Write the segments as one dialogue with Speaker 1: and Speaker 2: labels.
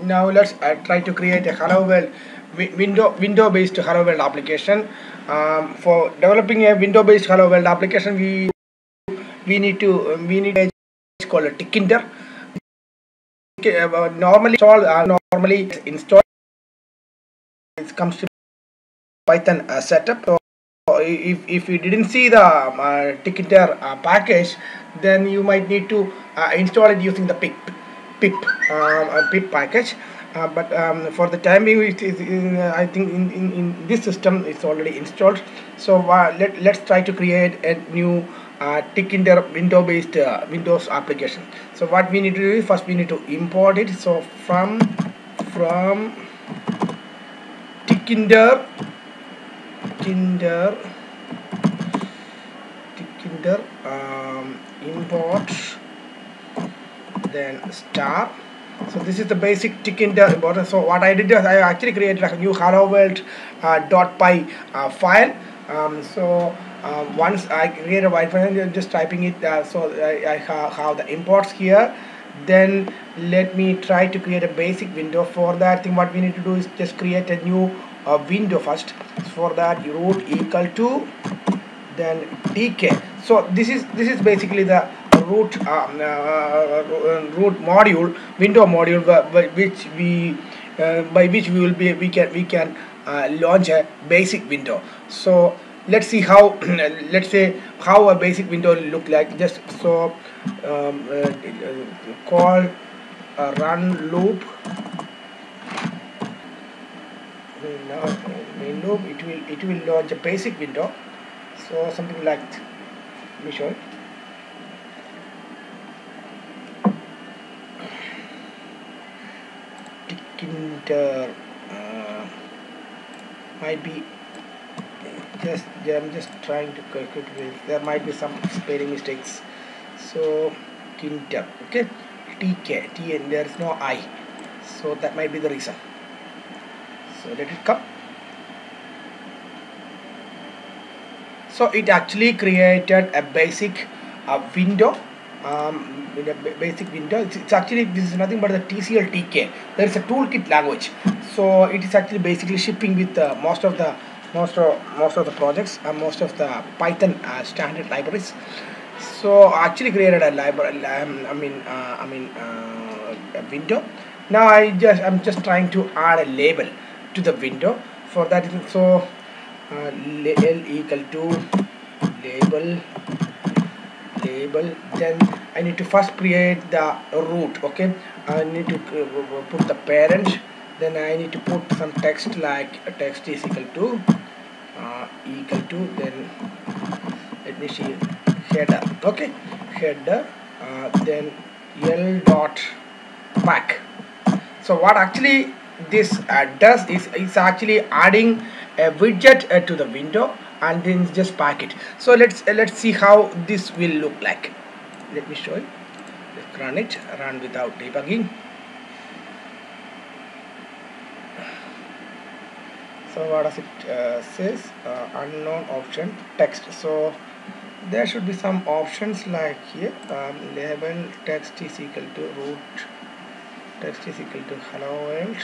Speaker 1: Now let's try to create a Hello World window based Hello World application. For developing a window based Hello World application, we need a called a Tkinter. Normally install it comes to Python setup. So if you didn't see the Tkinter package, then you might need to install it using the pip package. But for the time being, I think in this system it's already installed. So let's try to create a new Tkinter window-based Windows application. So what we need to do is first we need to import it. So from Tkinter import, then star. So this is the basic Tkinter import. So what I did is I actually created a new hello world .py file. Once I create a white file, I'm just typing it. So I have the imports here. Then let me try to create a basic window. For that, I think what we need to do is just create a new window first. For that, root equal to then tk. So this is basically the root root module, window module, by which we can launch a basic window. So let's see how let's say how a basic window will look like. Just so call run loop. Now main loop, it will launch a basic window. So something like, let me show it. Tkinter might be I'm just trying to quickly. There might be some spelling mistakes. So Tkinter, okay, tk and there is no I, so that might be the reason. So let it come. So it actually created a basic window. With a basic window, it's actually, this is nothing but the TCL TK. There is a toolkit language, so it is actually basically shipping with most of the projects and most of the Python standard libraries. So I actually created a library. A window. Now I'm just trying to add a label to the window. For that, so L equal to label. Then I need to first create the root. Okay, I need to put the parent. Then I need to put some text, like text is equal to then let me see, header. Okay, header. Then L dot back. So what actually this does is it's actually adding a widget to the window, and then just pack it. So let's see how this will look like. Let me show you. Let's run without debugging. So what does it says? Unknown option text. So there should be some options like here, label text is equal to root, text is equal to hello world.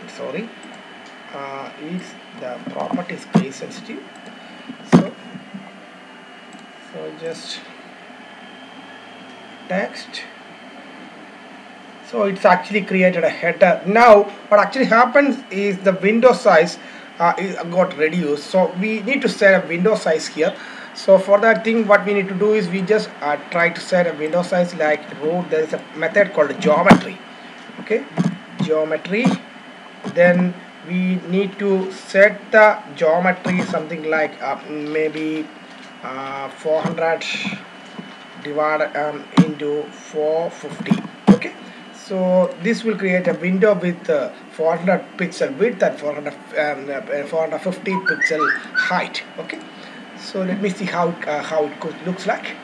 Speaker 1: Sorry, is the properties case sensitive. So just text. So it's actually created a header. Now what actually happens is the window size got reduced, so we need to set a window size here. So for that thing, what we need to do is we just try to set a window size like root. There is a method called geometry. Okay, geometry. Then we need to set the geometry something like maybe 400 divided into 450. Okay, so this will create a window with 400 pixel width and 450 pixel height. Okay, so let me see how it looks like.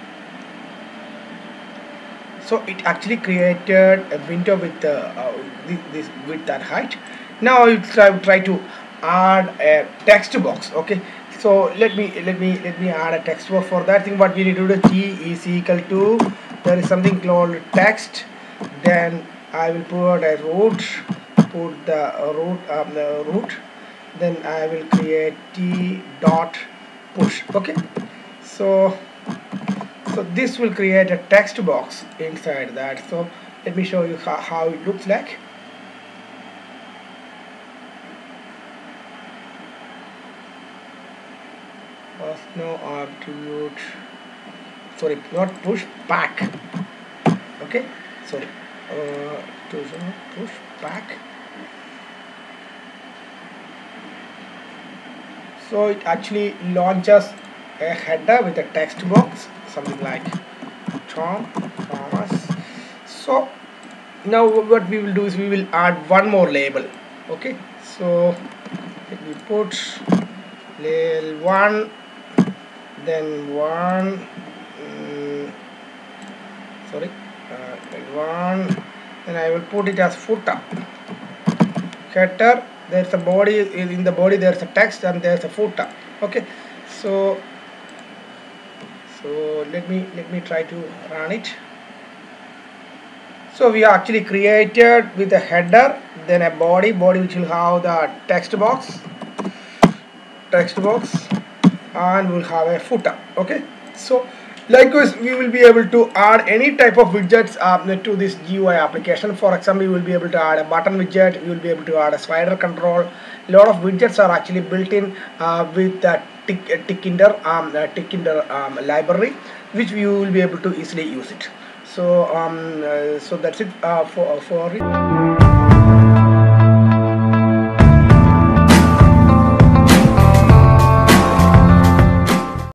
Speaker 1: So it actually created a window with this width and height. Now I try to add a text box. Okay, so let me add a text box. For that thing, what we need to do, T is equal to, there is something called text. then I will put a root, put the root, then I will create t dot push. Okay, so this will create a text box inside that. So let me show you how it looks like. No attribute, sorry, not push, back. Okay, sorry, to push back. So it actually launches a header with a text box, something like Tom Thomas. So now what we will do is we will add one more label. Okay, so let me put label 1, then 1, sorry, one, then I will put it as footer. Header, there's a body, in the body there's a text and there's a footer. Okay, so let me try to run it. So we actually created with a header, then a body which will have the text box, and we'll have a footer. Okay, so likewise we will be able to add any type of widgets to this GUI application. For example, you will be able to add a button widget, you will be able to add a slider control. A lot of widgets are actually built in with the Tkinter library, which you will be able to easily use it. So so that's it for it.